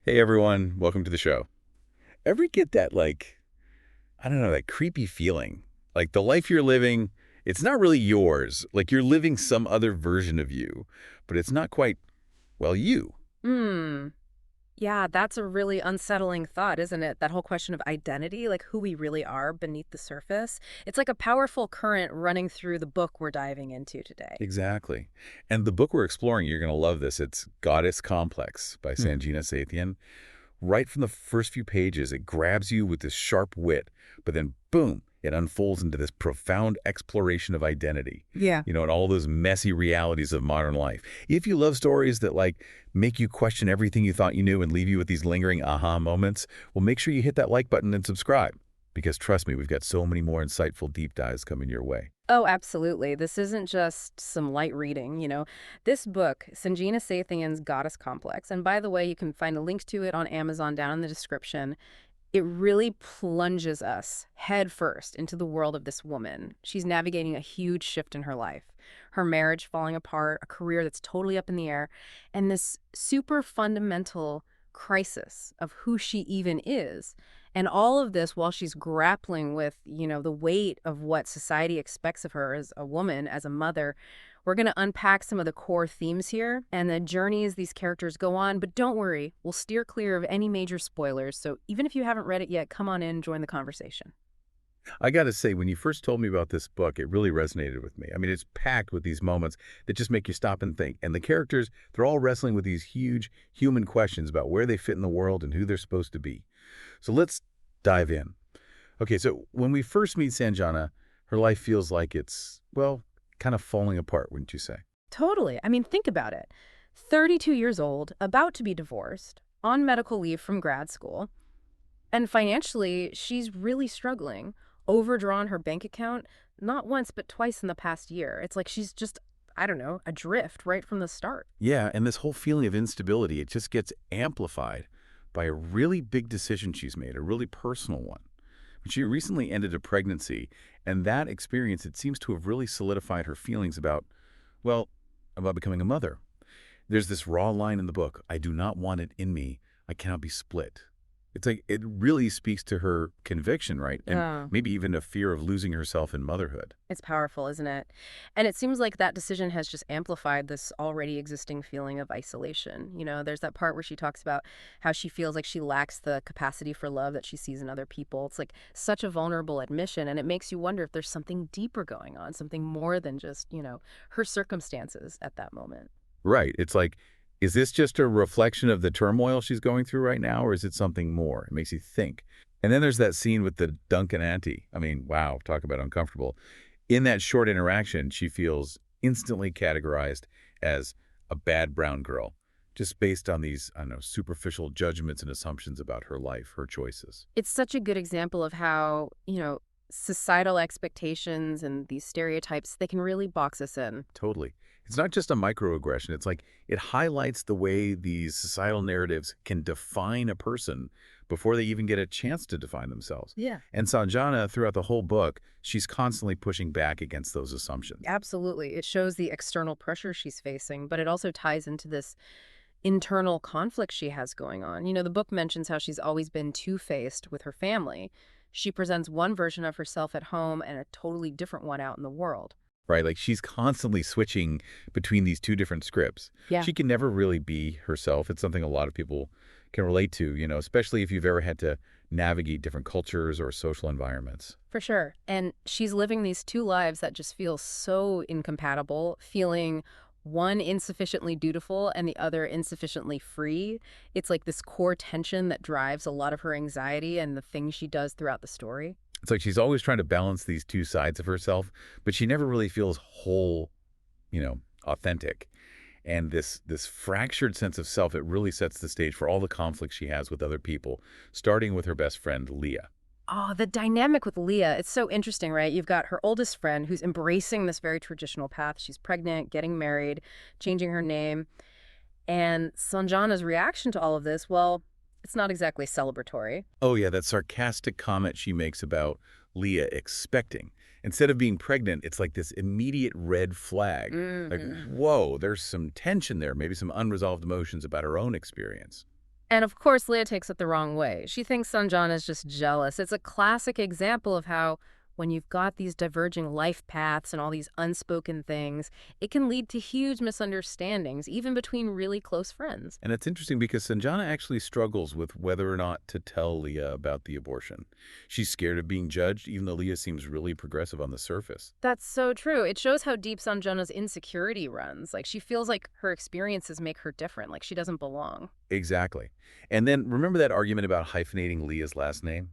Hey everyone, welcome to the show. Ever get that I don't know, that creepy feeling? Like the life you're living, it's not really yours. Like you're living some other version of you, but it's not quite, well, you. Hmm. Yeah, that's a really unsettling thought, isn't it? That whole question of identity, like who we really are beneath the surface. It's like a powerful current running through the book we're diving into today. Exactly. And the book we're exploring, you're going to love this. It's Goddess Complex by Hmm. Sanjena Sathian. Right from the first few pages, it grabs you with this sharp wit, but then boom, it unfolds into this profound exploration of identity, Yeah. and all those messy realities of modern life. If you love stories that make you question everything you thought you knew and leave you with these lingering aha moments, well, make sure you hit that like button and subscribe because trust me, we've got so many more insightful deep dives coming your way. Oh, absolutely. This isn't just some light reading. This book, Sanjena Sathian's Goddess Complex, and by the way, you can find a link to it on Amazon down in the description. It really plunges us headfirst into the world of this woman. She's navigating a huge shift in her life. Her marriage falling apart, a career that's totally up in the air, and this super fundamental crisis of who she even is. And all of this while she's grappling with the weight of what society expects of her as a woman, as a mother. We're going to unpack some of the core themes here and the journeys these characters go on, but don't worry, we'll steer clear of any major spoilers. So even if you haven't read it yet, come on in, join the conversation. I got to say, when you first told me about this book, it really resonated with me. I mean, it's packed with these moments that just make you stop and think. And the characters, they're all wrestling with these huge human questions about where they fit in the world and who they're supposed to be. So let's dive in. Okay, so when we first meet Sanjana, her life feels like it's, well, kind of falling apart, wouldn't you say? Totally. I mean, think about it. 32 years old, about to be divorced, on medical leave from grad school, and financially, she's really struggling. Overdrawn her bank account, not once, but twice in the past year. It's like she's just, I don't know, adrift right from the start. Yeah, and this whole feeling of instability, it just gets amplified by a really big decision she's made, a really personal one. She recently ended a pregnancy, and that experience, it seems to have really solidified her feelings about, well, about becoming a mother. There's this raw line in the book, I do not want it in me. I cannot be split. It's like it really speaks to her conviction, right? And Yeah. maybe even a fear of losing herself in motherhood. It's powerful, isn't it? And it seems like that decision has just amplified this already existing feeling of isolation. There's that part where she talks about how she feels like she lacks the capacity for love that she sees in other people. It's like such a vulnerable admission, and it makes you wonder if there's something deeper going on, something more than just her circumstances at that moment. Right. It's like, is this just a reflection of the turmoil she's going through right now, or is it something more? It makes you think. And then there's that scene with the Duncan auntie. I mean, wow, talk about uncomfortable. In that short interaction, she feels instantly categorized as a bad brown girl, just based on these, I don't know, superficial judgments and assumptions about her life, her choices. It's such a good example of how societal expectations and these stereotypes, they can really box us in. Totally. It's not just a microaggression. It's like it highlights the way these societal narratives can define a person before they even get a chance to define themselves. Yeah. And Sanjana, throughout the whole book, she's constantly pushing back against those assumptions. Absolutely. It shows the external pressure she's facing, but it also ties into this internal conflict she has going on. The book mentions how she's always been two-faced with her family. She presents one version of herself at home and a totally different one out in the world. Right? Like she's constantly switching between these two different scripts. Yeah, She can never really be herself. It's something a lot of people can relate to, especially if you've ever had to navigate different cultures or social environments. for sure. And she's living these two lives that just feel so incompatible, feeling one insufficiently dutiful and the other insufficiently free. It's like this core tension that drives a lot of her anxiety and the things she does throughout the story. It's like she's always trying to balance these two sides of herself, but she never really feels whole, authentic. And this fractured sense of self, it really sets the stage for all the conflicts she has with other people, starting with her best friend, Leah. Oh, the dynamic with Leah, it's so interesting, right? You've got her oldest friend who's embracing this very traditional path. She's pregnant, getting married, changing her name. And Sanjana's reaction to all of this, well, it's not exactly celebratory. Oh, yeah, that sarcastic comment she makes about Leah expecting. Instead of being pregnant, it's like this immediate red flag. Like, Hmm. whoa, there's some tension there, maybe some unresolved emotions about her own experience. And of course, Leah takes it the wrong way. She thinks Sanjana is just jealous. It's a classic example of how, when you've got these diverging life paths and all these unspoken things, it can lead to huge misunderstandings, even between really close friends. And it's interesting because Sanjana actually struggles with whether or not to tell Leah about the abortion. She's scared of being judged, even though Leah seems really progressive on the surface. That's so true. It shows how deep Sanjana's insecurity runs. Like, she feels like her experiences make her different, like she doesn't belong. Exactly. And then remember that argument about hyphenating Leah's last name?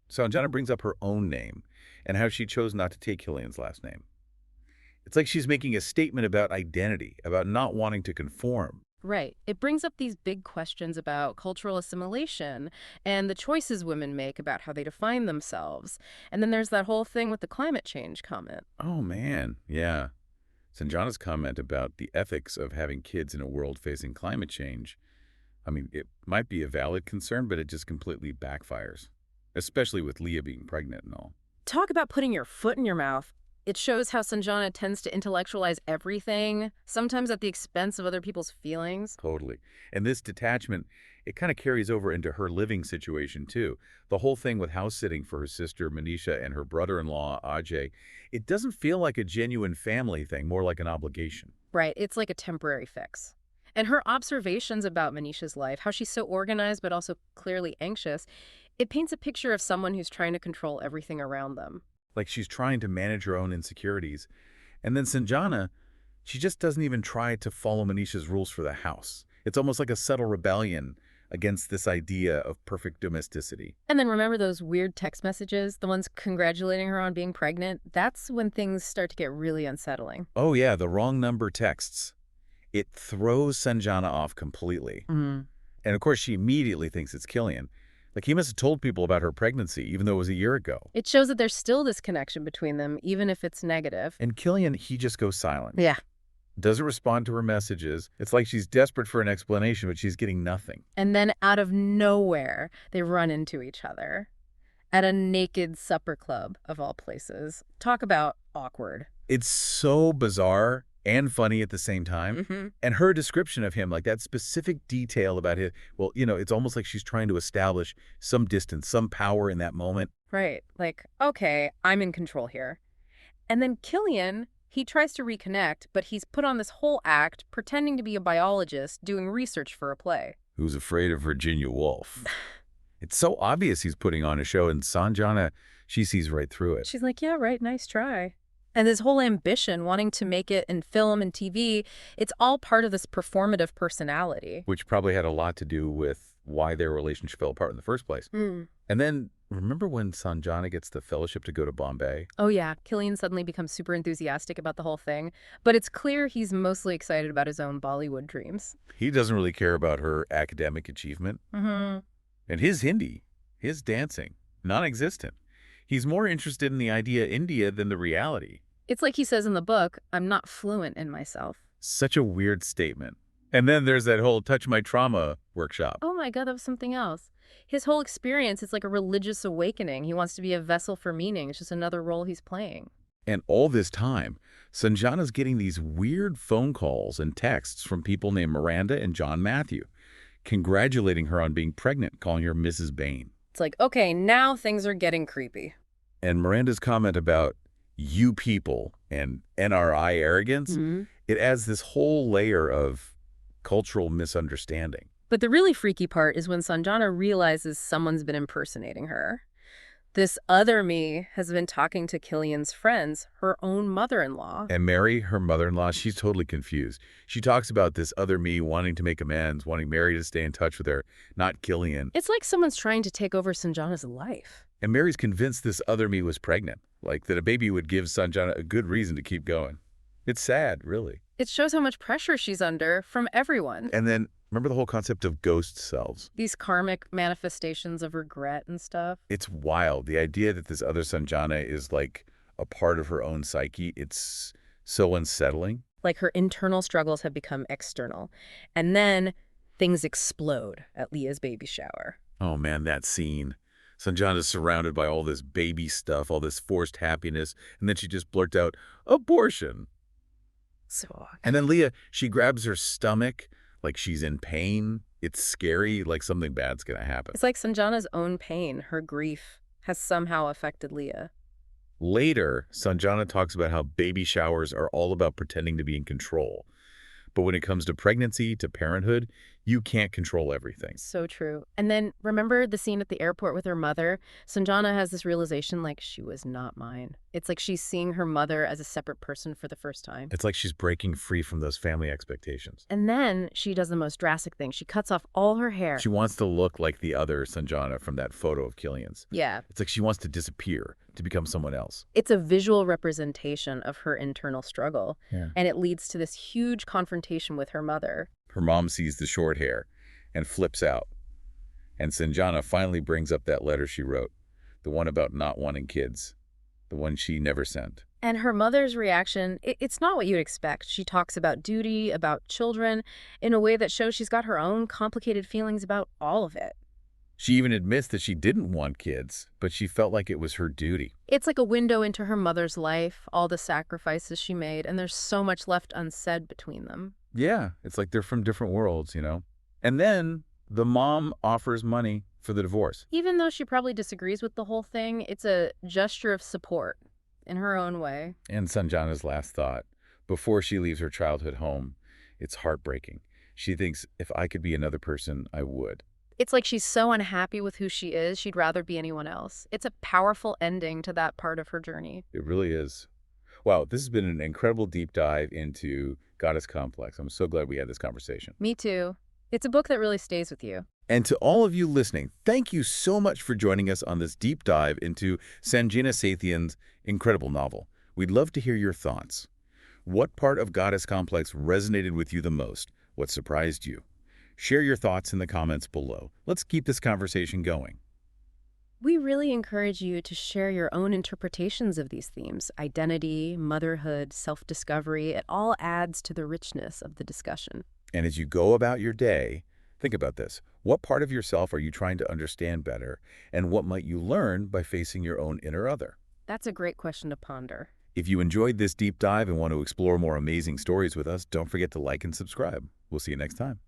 Sanjana brings up her own name and how she chose not to take Killian's last name. It's like she's making a statement about identity, about not wanting to conform. Right. It brings up these big questions about cultural assimilation and the choices women make about how they define themselves. And then there's that whole thing with the climate change comment. Oh, man. Yeah. Sanjana's comment about the ethics of having kids in a world facing climate change, I mean, it might be a valid concern, but it just completely backfires, especially with Leah being pregnant and all. Talk about putting your foot in your mouth. It shows how Sanjana tends to intellectualize everything, sometimes at the expense of other people's feelings. Totally. And this detachment, it kind of carries over into her living situation, too. The whole thing with house sitting for her sister, Manisha, and her brother-in-law, Ajay, it doesn't feel like a genuine family thing, more like an obligation. Right, it's like a temporary fix. And her observations about Manisha's life, how she's so organized but also clearly anxious, it paints a picture of someone who's trying to control everything around them. Like she's trying to manage her own insecurities. And then Sanjana, she just doesn't even try to follow Manisha's rules for the house. It's almost like a subtle rebellion against this idea of perfect domesticity. And then remember those weird text messages, the ones congratulating her on being pregnant? That's when things start to get really unsettling. Oh yeah, the wrong number texts. It throws Sanjana off completely. Mm. And of course, she immediately thinks it's Killian. Like he must have told people about her pregnancy, even though it was a year ago. It shows that there's still this connection between them, even if it's negative. And Killian, he just goes silent. Yeah. Doesn't respond to her messages. It's like she's desperate for an explanation, but she's getting nothing. And then out of nowhere, they run into each other at a naked supper club, of all places. Talk about awkward. It's so bizarre and funny at the same time. Mm-hmm. And her description of him, like that specific detail about his, well, it's almost like she's trying to establish some distance, some power in that moment. Right. Like, okay, I'm in control here. And then Killian, he tries to reconnect, but he's put on this whole act pretending to be a biologist doing research for a play. Who's afraid of Virginia Woolf? It's so obvious he's putting on a show, and Sanjana, she sees right through it. She's like, yeah, right, nice try. And this whole ambition, wanting to make it in film and TV, it's all part of this performative personality. Which probably had a lot to do with why their relationship fell apart in the first place. Mm. And then, remember when Sanjana gets the fellowship to go to Bombay? Oh yeah, Killian suddenly becomes super enthusiastic about the whole thing, but it's clear he's mostly excited about his own Bollywood dreams. He doesn't really care about her academic achievement. Mm-hmm. And his Hindi, his dancing, non-existent. He's more interested in the idea of India than the reality. It's like he says in the book, I'm not fluent in myself. Such a weird statement. And then there's that whole touch my trauma workshop. Oh my God, that was something else. His whole experience is like a religious awakening. He wants to be a vessel for meaning. It's just another role he's playing. And all this time, Sanjana's getting these weird phone calls and texts from people named Miranda and John Matthew, congratulating her on being pregnant, calling her Mrs. Bain. It's like, okay, now things are getting creepy. And Miranda's comment about you people and NRI arrogance, it adds this whole layer of cultural misunderstanding. But the really freaky part is when Sanjana realizes someone's been impersonating her. This other me has been talking to Killian's friends, her own mother-in-law. And Mary, her mother-in-law, she's totally confused. She talks about this other me wanting to make amends, wanting Mary to stay in touch with her, not Killian. It's like someone's trying to take over Sanjana's life. And Mary's convinced this other me was pregnant, like that a baby would give Sanjana a good reason to keep going. It's sad, really. It shows how much pressure she's under from everyone. And then, remember the whole concept of ghost selves? These karmic manifestations of regret and stuff. It's wild. The idea that this other Sanjana is like a part of her own psyche, it's so unsettling. Like her internal struggles have become external. And then things explode at Leah's baby shower. Oh man, that scene. Sanjana's surrounded by all this baby stuff, all this forced happiness, and then she just blurts out, abortion. So And then Leah, she grabs her stomach like she's in pain. It's scary, like something bad's gonna happen. It's like Sanjana's own pain, her grief, has somehow affected Leah. Later, Sanjana talks about how baby showers are all about pretending to be in control. But when it comes to pregnancy, to parenthood, you can't control everything. So true. And then remember the scene at the airport with her mother? Sanjana has this realization like she was not mine. It's like she's seeing her mother as a separate person for the first time. It's like she's breaking free from those family expectations. And then she does the most drastic thing. She cuts off all her hair. She wants to look like the other Sanjana from that photo of Killian's. Yeah. It's like she wants to disappear, to become someone else. It's a visual representation of her internal struggle. Yeah. And it leads to this huge confrontation with her mother. Her mom sees the short hair and flips out. And Sanjana finally brings up that letter she wrote, the one about not wanting kids, the one she never sent. And her mother's reaction, it's not what you'd expect. She talks about duty, about children, in a way that shows she's got her own complicated feelings about all of it. She even admits that she didn't want kids, but she felt like it was her duty. It's like a window into her mother's life, all the sacrifices she made, and there's so much left unsaid between them. Yeah, it's like they're from different worlds, you know? And then the mom offers money for the divorce. Even though she probably disagrees with the whole thing, it's a gesture of support in her own way. And Sanjana's last thought, before she leaves her childhood home, it's heartbreaking. She thinks, if I could be another person, I would. It's like she's so unhappy with who she is, she'd rather be anyone else. It's a powerful ending to that part of her journey. It really is. Wow, this has been an incredible deep dive into Goddess Complex. I'm so glad we had this conversation. Me too. It's a book that really stays with you. And to all of you listening, thank you so much for joining us on this deep dive into Sanjena Sathian's incredible novel. We'd love to hear your thoughts. What part of Goddess Complex resonated with you the most? What surprised you? Share your thoughts in the comments below. Let's keep this conversation going. We really encourage you to share your own interpretations of these themes. Identity, motherhood, self-discovery, it all adds to the richness of the discussion. And as you go about your day, think about this. What part of yourself are you trying to understand better? And what might you learn by facing your own inner other? That's a great question to ponder. If you enjoyed this deep dive and want to explore more amazing stories with us, don't forget to like and subscribe. We'll see you next time.